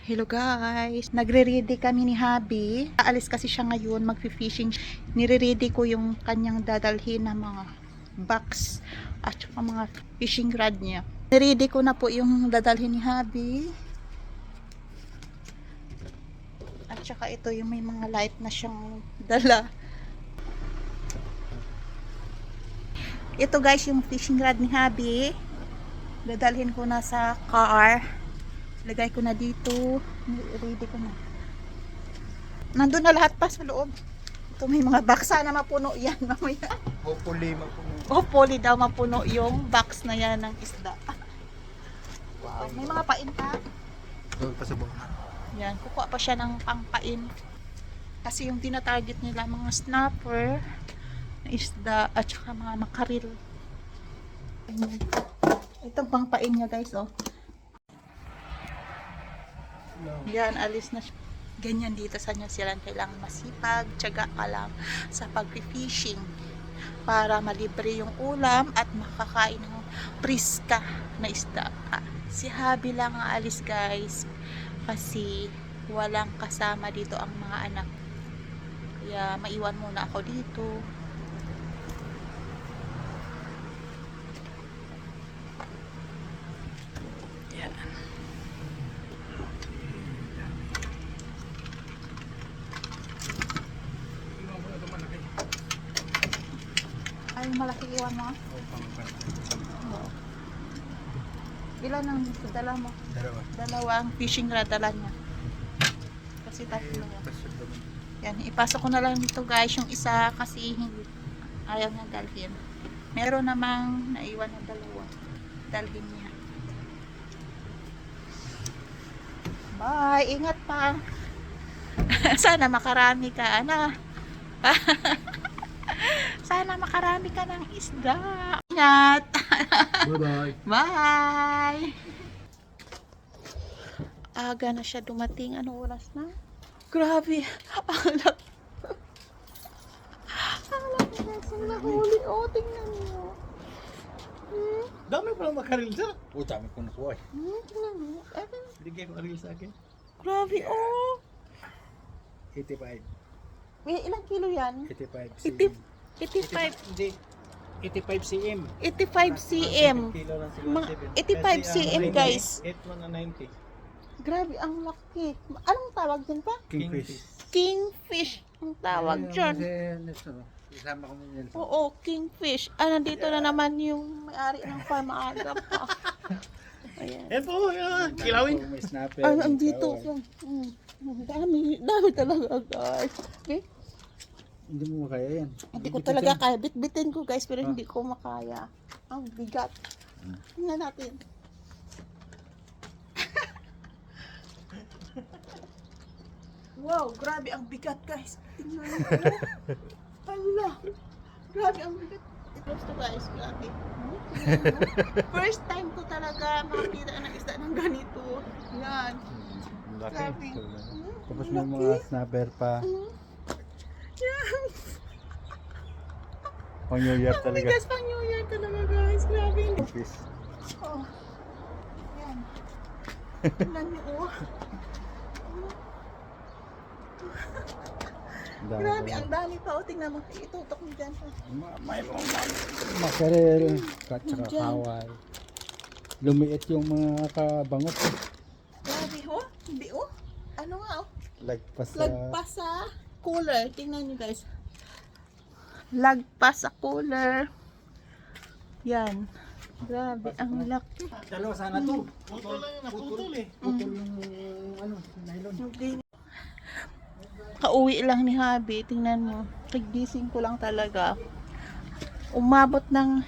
Hello guys! Nagre-ready kami ni Habi. Aalis kasi siya ngayon, magfi-fishing. Nire-ready ko yung kanyang dadalhin na mga box at saka mga fishing rod niya. Nire-ready ko na po yung dadalhin ni Habi. At saka ito yung may mga light na siyang dala. Ito guys yung fishing rod ni Habi. Dadalhin ko na sa car. Lagay ko na dito. Ready ko na. Nandun na lahat pa sa loob. Ito may mga box. Sana mapuno yan mamaya. Hopefully mapuno. Hopefully daw mapuno yung box na yan ng isda. Wow. May mga pain pa. Doon pa sa buwan. Yan. Kukuha pa siya ng pangpain. Kasi yung tinatarget nila mga snapper, isda, at saka mga makaril. Itong pangpain niya guys, oh. Yan, alis na siya. Ganyan dito sa New Zealand, kailangan masipag, tiyaga ka lang sa pag-fishing para malibre yung ulam at makakain ng priska na isda. Si Habi lang ang alis guys kasi walang kasama dito ang mga anak. Kaya maiwan muna ako dito. Yan. Ay, malaki iwan mo? Oo. Ilan ang dala mo? Dalawa. Dalawa ang fishing rod dala niya. Kasi tatlo yan. Yan, ipasok ko na lang dito guys yung isa kasi ayaw niya dalhin. Meron namang naiwan na dalawa. Dalhin niya. Bye! Ingat pa! Sana makarami ka, ana. Sana makarami ka ng isda. Ingat! Bye-bye. Bye! Aga na siya dumating. Anong oras na? Grabe! Ang laki! Ang laki guys! Ang nahuli! Oh, tingnan niyo! Dami pala makaril sa. Oh, dami ko nakuha eh. Tingnan mo! Bigay ko karil sa akin. Grabe! Oh! 85. Ilang kilo yan? 85 85. 85. Hindi. 85 cm. 85 cm. Kilo lang sila. Mga 85 cm guys. 8190. Grabe, ang laki. Anong tawag din pa? Kingfish. Kingfish ang tawag dyan. Isama ko nyo yun. Oo, kingfish. Nandito na naman yung may-ari ng farm. Maaga pa. Ayan. Eh po, kilawin. May snapper. Andito. Dami talaga guys. Okay? Hindi mo makaya yan. Hindi ko talaga kaya. Bitbitin ko guys, pero hindi ko makaya. Ang bigat. Tingnan natin. Wow, grabe ang bigat guys. Tingnan mo. Hala. Grabe ang bigat. Close to guys, grabe. First time ko talaga makakita ng isda ng ganito. Yan. Grabe. Tapos may mga snapper pa. Yan. Pang New Year Ang talaga. bigas pang New Year talaga guys. Grabe. Fish. Oh. Yan. Tingnan niyo oh. Grabe, ang dami pa. O, tingnan mo. Itutok mo dyan. May mga makarel, at saka Diyan. kaway. Lumiit yung mga kabangot. Grabe, oh. Hindi, oh. Ano nga, oh. Lagpas sa... Lagpas sa cooler. Tingnan nyo, guys. Lagpas sa cooler. Yan. Grabe, ang laki. Dalawa sana to. Putol lang yun, naputol eh. Putol yung ano, nylon. Okay. Kauwi lang ni Habi. Tingnan mo. Kagising ko lang talaga. Umabot ng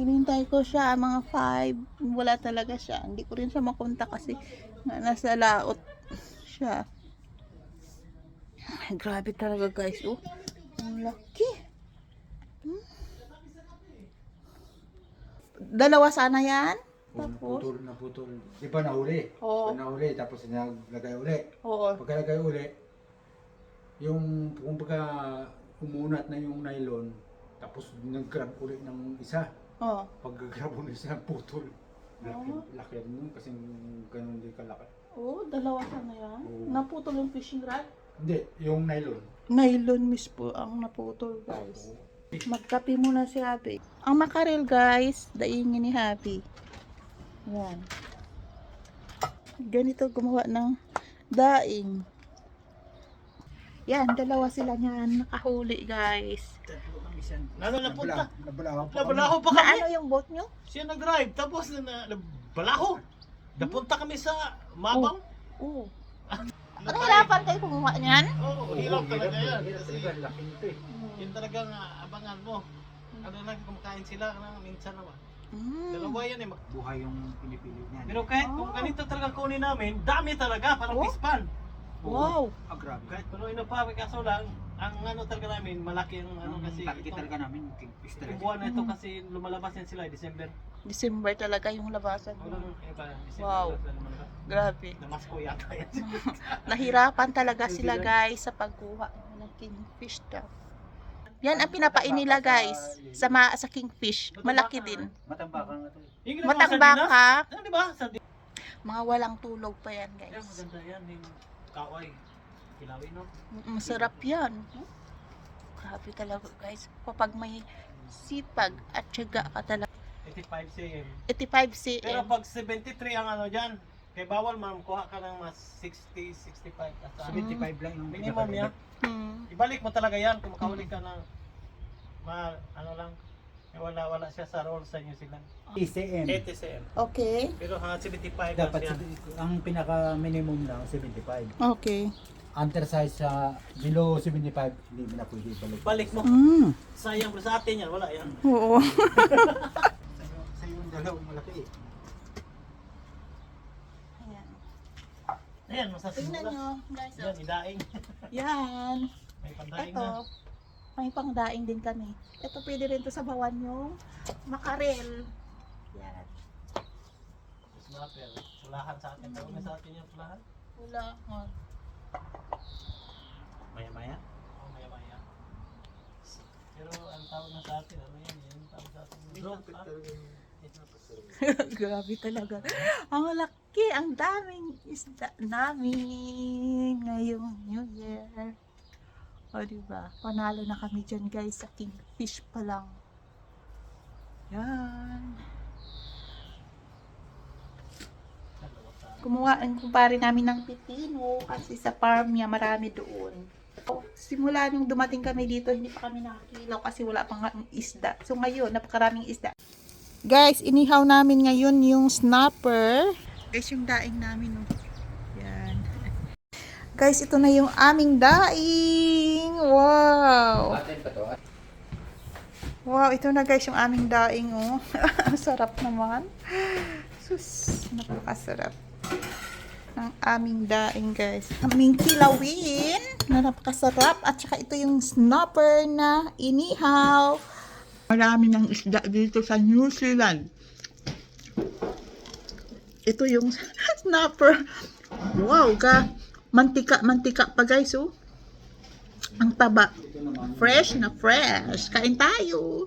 inintay ko siya mga 5. Wala talaga siya. Hindi ko rin siya makontak kasi nga nasa laot siya. Ay, grabe talaga guys. Oh, ang laki. Dalawa sana yan. Tapos, Naputol. Di ba nahuli? Oo. Nahuli, tapos nilagay uli. oo. Pagkalagay uli, yung kumbaga umunat na yung nylon, tapos nag-grab uli ng isa. Oo. Pag-grab uli sa putol. Laki nun kasi ganun din kalaki. Oh, dalawa ka na yan. Oo. Naputol yung fishing rod. Hindi, yung nylon. Nylon mismo ang naputol, guys. Magkape muna si Happy. Ang makarel, guys, daingin ni Happy. Yan. Ganito gumawa ng daing. Yan, dalawa sila niyan. Nakahuli, guys. Ano napunta? Nabalaho pa Nabalaho pa Na kami. ano yung boat nyo? Siya nag-drive. Tapos nabalaho. Napunta kami sa Mabang. Oo. Nahirapan kayo kumuha niyan? Oo, hirap talaga yan. Hirap Kasi talaga, laki nito eh. yun talagang abangan mo. Ano lang, kumakain sila minsan naman. Mm. Dalawa yan eh. Buhay yung pinipili niya. Pero kahit kung ganito talaga kunin namin, dami talaga, parang Oh. pispan. Wow. Ah, grabe. Kahit pero inapawag kaso lang, ang ano talaga namin, malaki ang ano kasi Target itong- talaga namin, kingfish Yung talaga. buwan na ito kasi lumalabas yan sila, December. December talaga yung labasan. Wala nang iba, December. Wow. sila lumalabas. Grabe. Namasko yata yan. Nahirapan talaga sila, guys, sa pagkuha ng kingfish daw. Yan ang pinapain nila, guys, sa kingfish. Malaki din. Matambakang ito. Yung ginawa sa Matambaka, Dinas, ano, di ba? Sa Dinas, mga walang tulog pa yan, yan, guys. maganda yan. Yung kaway. Kilawin, no? Masarap yan. Grabe talaga, guys. Kapag may sipag at tiyaga ka talaga. 85 cm. 85 Pero cm. pag 73 ang ano dyan, kay bawal man, kuha ka ng mas 60, 65. At 75 lang yung minimum yan. Ibalik mo talaga yan kung makahuli ka ng ano lang, wala siya sa roll sa New Zealand. ECM. 80 cm. Okay. Pero hanggang 75 Dapat lang siya. ang pinaka minimum lang 75. Okay. Undersize sa below 75 hindi mo na pwede balik. Balik mo. Sayang bro sa atin yan, wala yan. Oo. Sa yung dalawang malaki eh. Ayan. Ayan, masasimula. Tingnan nyo, guys. Yan, idaing. Yan. May pandaing na. Ito. May pangdaing din kami. Ito pwede rin to sa bawan yung makarel. Yan. Snapper. Pulahan sa atin. Tawag na sa atin yung pulahan. Wala. Oh. Maya-maya? Oo, maya-maya. Pero ang tawag na sa atin, ano yan? Yan ang tawag sa atin. Grabe talaga. Ang laki, ang daming isda namin ngayong New Year. O, diba? Panalo na kami dyan, guys, sa kingfish pa lang. Yan. Kumuha ang kumpare namin ng pipino kasi sa farm niya marami doon. Simula nung dumating kami dito, hindi pa kami nakakilaw kasi wala pang isda. So ngayon, napakaraming isda. Guys, inihaw namin ngayon yung snapper. Guys, yung daing namin. Oh. Yan. Guys, ito na yung aming daing. Wow. Wow, ito na guys yung aming daing. Oh. Ang sarap naman. Sus, napakasarap ng aming daing, guys. Aming kilawin na napakasarap. At saka ito yung snapper na inihaw. Marami ng isda dito sa New Zealand. Ito yung snapper. Wow, mantika pa, guys, oh. Ang taba. Fresh na fresh. Kain tayo.